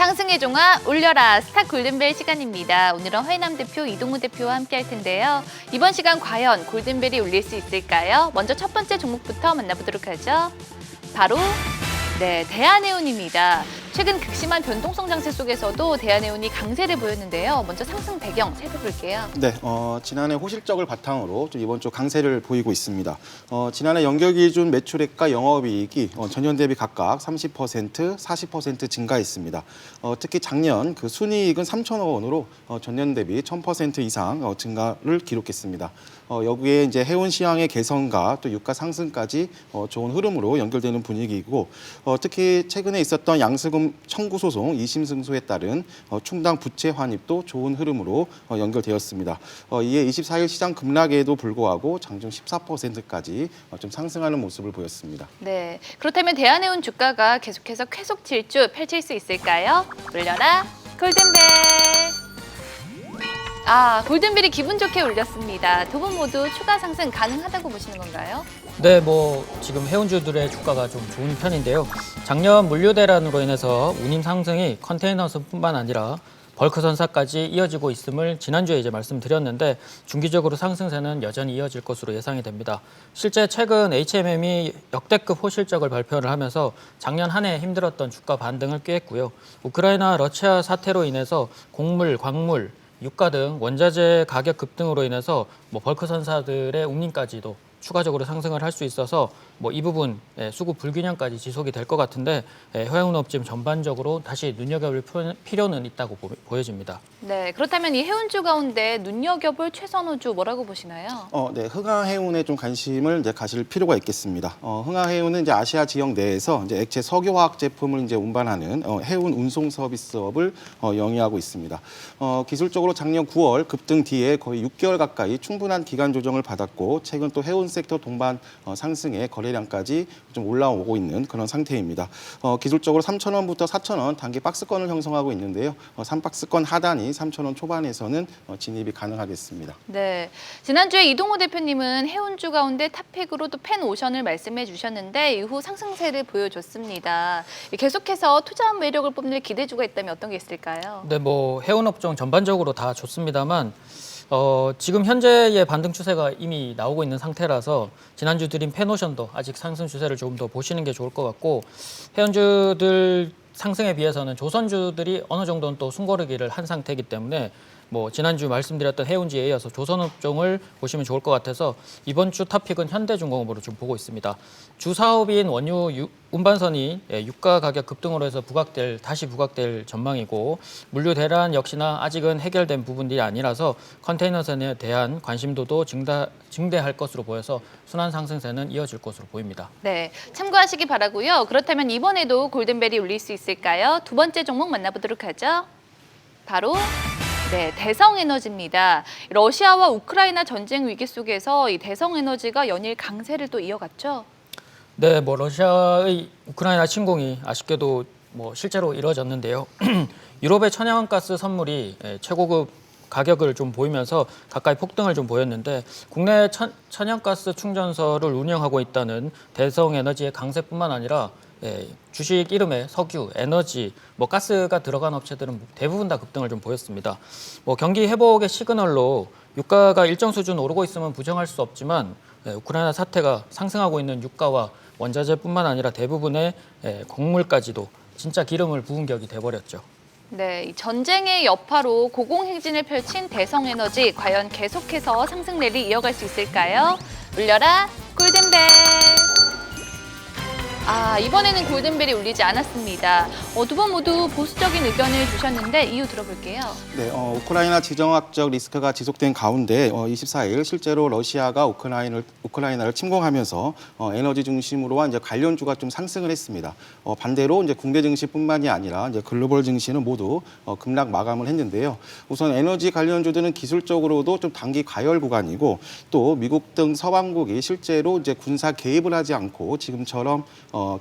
상승의 종아 올려라 스타 골든벨 시간입니다. 오늘은 화이남 대표 이동우 대표와 함께 할 텐데요. 이번 시간 과연 골든벨이 울릴 수 있을까요? 먼저 첫 번째 종목부터 만나보도록 하죠. 바로 대한해운입니다. 최근 극심한 변동성 장세 속에서도 대한해운이 강세를 보였는데요. 먼저 상승 배경 살펴볼게요. 네, 지난해 호실적을 바탕으로 좀 이번 주 강세를 보이고 있습니다. 지난해 연결 기준 매출액과 영업이익이 전년 대비 각각 30%, 40% 증가했습니다. 특히 작년 그 순이익은 3천억 원으로 전년 대비 1000% 이상 증가를 기록했습니다. 여기에 이제 해운 시황의 개선과 또 유가 상승까지 좋은 흐름으로 연결되는 분위기이고, 특히 최근에 있었던 양세금 청구 소송 2심 승소에 따른 충당 부채 환입도 좋은 흐름으로 연결되었습니다. 이에 24일 시장 급락에도 불구하고 장중 14%까지 좀 상승하는 모습을 보였습니다. 네, 그렇다면 대한해운 주가가 계속해서 쾌속 질주 펼칠 수 있을까요? 올려라 골든벨. 골든벨이 기분 좋게 울렸습니다. 두 분 모두 추가 상승 가능하다고 보시는 건가요? 네, 지금 해운주들의 주가가 좀 좋은 편인데요. 작년 물류 대란으로 인해서 운임 상승이 컨테이너선뿐만 아니라 벌크 선사까지 이어지고 있음을 지난주에 이제 말씀드렸는데, 중기적으로 상승세는 여전히 이어질 것으로 예상이 됩니다. 실제 최근 HMM이 역대급 호실적을 발표를 하면서 작년 한 해 힘들었던 주가 반등을 꾀했고요. 우크라이나 러시아 사태로 인해서 곡물, 광물, 유가 등 원자재 가격 급등으로 인해서 벌크 선사들의 운임까지도 추가적으로 상승을 할 수 있어서 이 부분 수급 불균형까지 지속이 될 것 같은데, 해운업종 전반적으로 다시 눈여겨볼 필요는 있다고 보여집니다. 네, 그렇다면 이 해운주 가운데 눈여겨볼 최선호주 뭐라고 보시나요? 네, 흥하해운에 좀 관심을 이제 가실 필요가 있겠습니다. 흥하해운은 이제 아시아 지역 내에서 이제 액체 석유화학 제품을 이제 운반하는 해운 운송 서비스업을 영위하고 있습니다. 기술적으로 작년 9월 급등 뒤에 거의 6개월 가까이 충분한 기간 조정을 받았고, 최근 또 해운 섹터 동반 상승에 거래량까지 좀 올라오고 있는 그런 상태입니다. 기술적으로 3,000원부터 4,000원 단기 박스권을 형성하고 있는데요. 3박스권 하단이 3,000원 초반에서는 진입이 가능하겠습니다. 네, 지난주에 이동우 대표님은 해운주 가운데 탑픽으로 또 펜오션을 말씀해 주셨는데 이후 상승세를 보여줬습니다. 계속해서 투자 매력을 뽐낼 기대주가 있다면 어떤 게 있을까요? 네, 해운업종 전반적으로 다 좋습니다만, 지금 현재의 반등 추세가 이미 나오고 있는 상태라서 지난주 드린 펜오션도 아직 상승 추세를 조금 더 보시는 게 좋을 것 같고, 해운주들 상승에 비해서는 조선주들이 어느 정도는 또 숨고르기를 한 상태이기 때문에 지난주 말씀드렸던 해운지에 이어서 조선업종을 보시면 좋을 것 같아서 이번 주 탑픽은 현대중공업으로 좀 보고 있습니다. 주 사업인 원유 운반선이 유가 가격 급등으로 해서 다시 부각될 전망이고, 물류 대란 역시나 아직은 해결된 부분들이 아니라서 컨테이너선에 대한 관심도도 증대할 것으로 보여서 순환 상승세는 이어질 것으로 보입니다. 네, 참고하시기 바라고요. 그렇다면 이번에도 골든벨이 울릴 수 있을까요? 두 번째 종목 만나보도록 하죠. 바로 대성에너지입니다. 러시아와 우크라이나 전쟁 위기 속에서 이 대성에너지가 연일 강세를 또 이어갔죠. 네, 러시아의 우크라이나 침공이 아쉽게도 실제로 이루어졌는데요. 유럽의 천연가스 선물이 최고급 가격을 좀 보이면서 가까이 폭등을 좀 보였는데, 국내 천연가스 충전소를 운영하고 있다는 대성에너지의 강세뿐만 아니라 주식 이름에 석유, 에너지, 가스가 들어간 업체들은 대부분 다 급등을 좀 보였습니다. 경기 회복의 시그널로 유가가 일정 수준 오르고 있으면 부정할 수 없지만, 우크라이나 사태가 상승하고 있는 유가와 원자재뿐만 아니라 대부분의 곡물까지도 진짜 기름을 부은 격이 돼버렸죠. 네, 이 전쟁의 여파로 고공행진을 펼친 대성에너지 과연 계속해서 상승 랠리 이어갈 수 있을까요? 울려라 골든벨. 이번에는 골든벨이 울리지 않았습니다. 두 분 모두 보수적인 의견을 주셨는데 이유 들어볼게요. 네, 우크라이나 지정학적 리스크가 지속된 가운데 24일 실제로 러시아가 우크라이나를 침공하면서 에너지 중심으로 이제 관련주가 좀 상승을 했습니다. 반대로 이제 국내 증시뿐만이 아니라 이제 글로벌 증시는 모두 급락 마감을 했는데요. 우선 에너지 관련주들은 기술적으로도 좀 단기 과열 구간이고, 또 미국 등 서방국이 실제로 이제 군사 개입을 하지 않고 지금처럼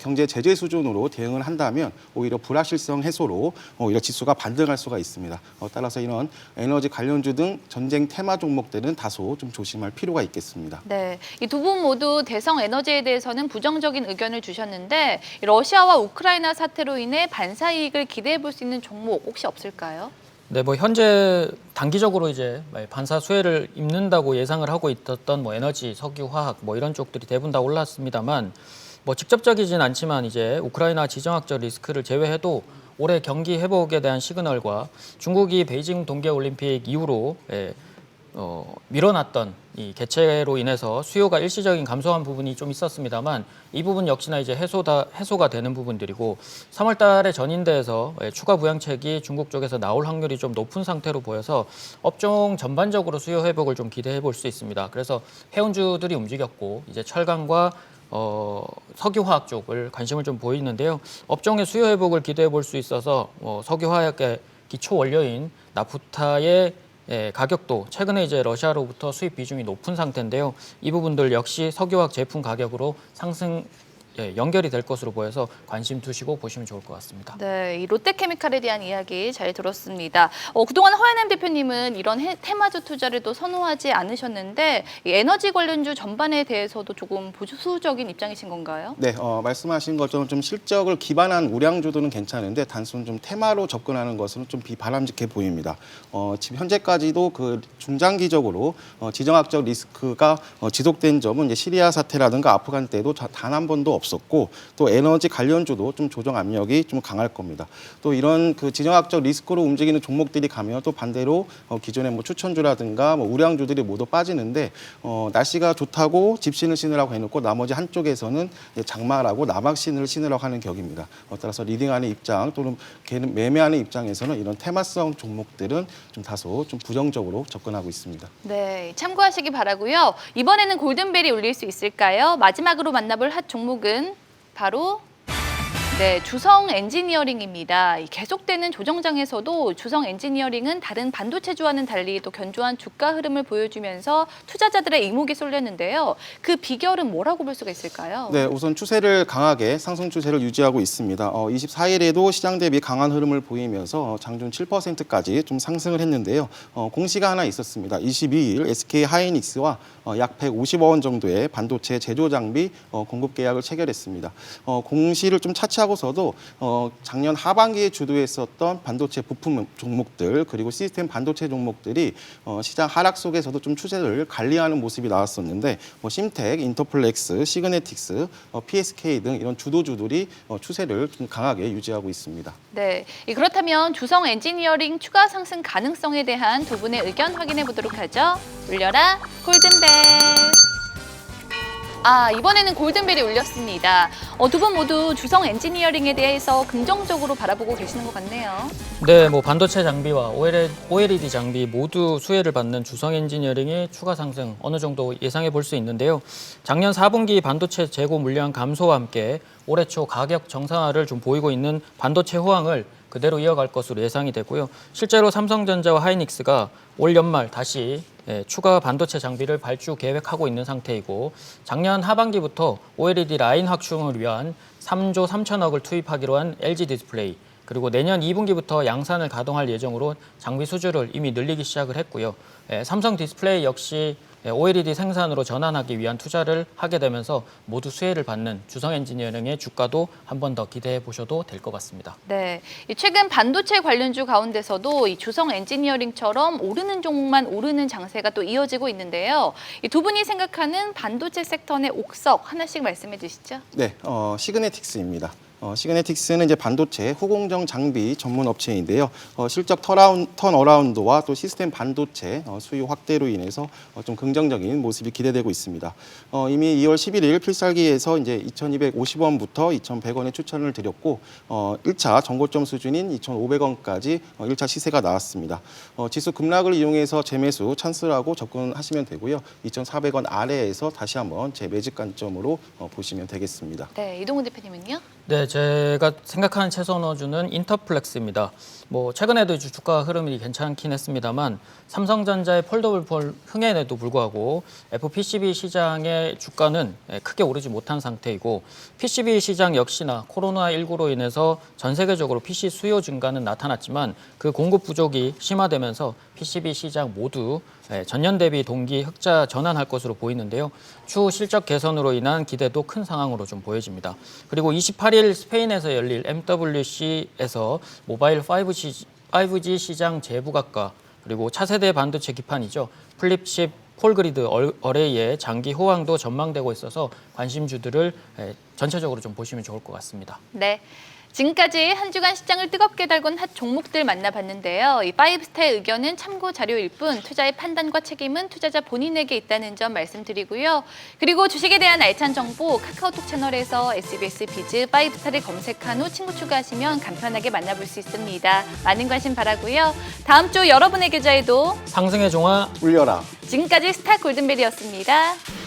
경제 제재 수준으로 대응을 한다면 오히려 불확실성 해소로 오히려 지수가 반등할 수가 있습니다. 따라서 이런 에너지 관련주 등 전쟁 테마 종목들은 다소 좀 조심할 필요가 있겠습니다. 네, 이 두 분 모두 대성 에너지에 대해서는 부정적인 의견을 주셨는데 러시아와 우크라이나 사태로 인해 반사 이익을 기대해 볼 수 있는 종목 혹시 없을까요? 네, 뭐 현재 단기적으로 이제 반사 수혜를 입는다고 예상을 하고 있었던 뭐 에너지, 석유, 화학 뭐 이런 쪽들이 대부분 다 올랐습니다만 뭐 직접적이진 않지만 이제 우크라이나 지정학적 리스크를 제외해도 올해 경기 회복에 대한 시그널과 중국이 베이징 동계올림픽 이후로 밀어놨던 이 개최로 인해서 수요가 일시적인 감소한 부분이 좀 있었습니다만 이 부분 역시나 이제 해소가 되는 부분들이고 3월 달에 전인대에서 추가 부양책이 중국 쪽에서 나올 확률이 좀 높은 상태로 보여서 업종 전반적으로 수요 회복을 좀 기대해 볼 수 있습니다. 그래서 해운주들이 움직였고 이제 철강과 석유화학 쪽을 관심을 좀 보이는데요. 업종의 수요 회복을 기대해 볼 수 있어서 석유화학의 기초 원료인 나프타의 가격도 최근에 이제 러시아로부터 수입 비중이 높은 상태인데요. 이 부분들 역시 석유화학 제품 가격으로 상승 연결이 될 것으로 보여서 관심 두시고 보시면 좋을 것 같습니다. 네, 이 롯데케미칼에 대한 이야기 잘 들었습니다. 그동안 허연남 대표님은 이런 테마주 투자를 또 선호하지 않으셨는데 이 에너지 관련주 전반에 대해서도 조금 보수적인 입장이신 건가요? 네, 말씀하신 것처럼 좀 실적을 기반한 우량주들은 괜찮은데 단순 좀 테마로 접근하는 것은 좀 비바람직해 보입니다. 지금 현재까지도 그 중장기적으로 지정학적 리스크가 지속된 점은 이제 시리아 사태라든가 아프간 때도 단 한 번도 없었고 또 에너지 관련주도 좀 조정 압력이 좀 강할 겁니다. 또 이런 그 지정학적 리스크로 움직이는 종목들이 가면 또 반대로 기존의 뭐 추천주라든가 뭐 우량주들이 모두 빠지는데 날씨가 좋다고 집신을 신으라고 해놓고 나머지 한쪽에서는 장마라고 나막신을 신으라고 하는 격입니다. 따라서 리딩하는 입장 또는 매매하는 입장에서는 이런 테마성 종목들은 좀 다소 좀 부정적으로 접근하고 있습니다. 네, 참고하시기 바라고요. 이번에는 골든벨이 울릴 수 있을까요? 마지막으로 만나볼 핫 종목은 바로 주성 엔지니어링입니다. 계속되는 조정장에서도 주성 엔지니어링은 다른 반도체주와는 달리 또 견조한 주가 흐름을 보여주면서 투자자들의 이목이 쏠렸는데요. 그 비결은 뭐라고 볼 수가 있을까요? 네, 우선 추세를 강하게 상승 추세를 유지하고 있습니다. 24일에도 시장 대비 강한 흐름을 보이면서 장중 7%까지 좀 상승을 했는데요. 공시가 하나 있었습니다. 22일 SK 하이닉스와 약 150억 원 정도의 반도체 제조 장비 공급 계약을 체결했습니다. 공시를 좀 차치하고서도 작년 하반기에 주도했었던 반도체 부품 종목들 그리고 시스템 반도체 종목들이 시장 하락 속에서도 좀 추세를 관리하는 모습이 나왔었는데 심텍, 인터플렉스, 시그네틱스, PSK 등 이런 주도주들이 추세를 좀 강하게 유지하고 있습니다. 네, 그렇다면 주성 엔지니어링 추가 상승 가능성에 대한 두 분의 의견 확인해 보도록 하죠. 울려라 골든벨. 이번에는 골든벨이 울렸습니다. 두 분 모두 주성 엔지니어링에 대해서 긍정적으로 바라보고 계시는 것 같네요. 네, 뭐 반도체 장비와 OLED 장비 모두 수혜를 받는 주성 엔지니어링의 추가 상승 어느 정도 예상해 볼 수 있는데요. 작년 4분기 반도체 재고 물량 감소와 함께 올해 초 가격 정상화를 좀 보이고 있는 반도체 호황을 그대로 이어갈 것으로 예상이 되고요. 실제로 삼성전자와 하이닉스가 올 연말 다시 추가 반도체 장비를 발주 계획하고 있는 상태이고 작년 하반기부터 OLED 라인 확충을 위한 3조 3천억을 투입하기로 한 LG 디스플레이 그리고 내년 2분기부터 양산을 가동할 예정으로 장비 수주를 이미 늘리기 시작을 했고요. 삼성 디스플레이 역시 OLED 생산으로 전환하기 위한 투자를 하게 되면서 모두 수혜를 받는 주성 엔지니어링의 주가도 한 번 더 기대해 보셔도 될 것 같습니다. 네, 최근 반도체 관련주 가운데서도 이 주성 엔지니어링처럼 오르는 종목만 오르는 장세가 또 이어지고 있는데요. 이 두 분이 생각하는 반도체 сек터 내 옥석 하나씩 말씀해 주시죠. 네, 시그네틱스입니다. 시그네틱스는 이제 반도체 후공정 장비 전문 업체인데요. 실적 턴어라운드와 또 시스템 반도체 수요 확대로 인해서 좀 긍정적인 모습이 기대되고 있습니다. 이미 2월 11일 필살기에서 이제 2,250원부터 2,100원에 추천을 드렸고 1차 전고점 수준인 2,500원까지 1차 시세가 나왔습니다. 지수 급락을 이용해서 재매수 찬스라고 접근하시면 되고요. 2,400원 아래에서 다시 한번 재매집 관점으로 보시면 되겠습니다. 네, 이동훈 대표님은요? 네, 제가 생각하는 최선호주는 인터플렉스입니다. 뭐 최근에도 주가 흐름이 괜찮긴 했습니다만 삼성전자의 폴더블 폰 흥행에도 불구하고 FPCB 시장의 주가는 크게 오르지 못한 상태이고 PCB 시장 역시나 코로나19로 인해서 전 세계적으로 PC 수요 증가는 나타났지만 그 공급 부족이 심화되면서 PCB 시장 모두 전년 대비 동기 흑자 전환할 것으로 보이는데요. 추후 실적 개선으로 인한 기대도 큰 상황으로 좀 보여집니다. 그리고 28일 스페인에서 열릴 MWC에서 모바일 5G 시장 재부각과 그리고 차세대 반도체 기판이죠. 플립칩 폴그리드 어레이의 장기 호황도 전망되고 있어서 관심주들을 전체적으로 좀 보시면 좋을 것 같습니다. 네. 지금까지 한 주간 시장을 뜨겁게 달군 핫 종목들 만나봤는데요. 이 파이브스타의 의견은 참고 자료일 뿐 투자의 판단과 책임은 투자자 본인에게 있다는 점 말씀드리고요. 그리고 주식에 대한 알찬 정보 카카오톡 채널에서 SBS 비즈 파이브스타를 검색한 후 친구 추가하시면 간편하게 만나볼 수 있습니다. 많은 관심 바라고요. 다음 주 여러분의 계좌에도 상승의 종아 울려라. 지금까지 스타 골든벨이었습니다.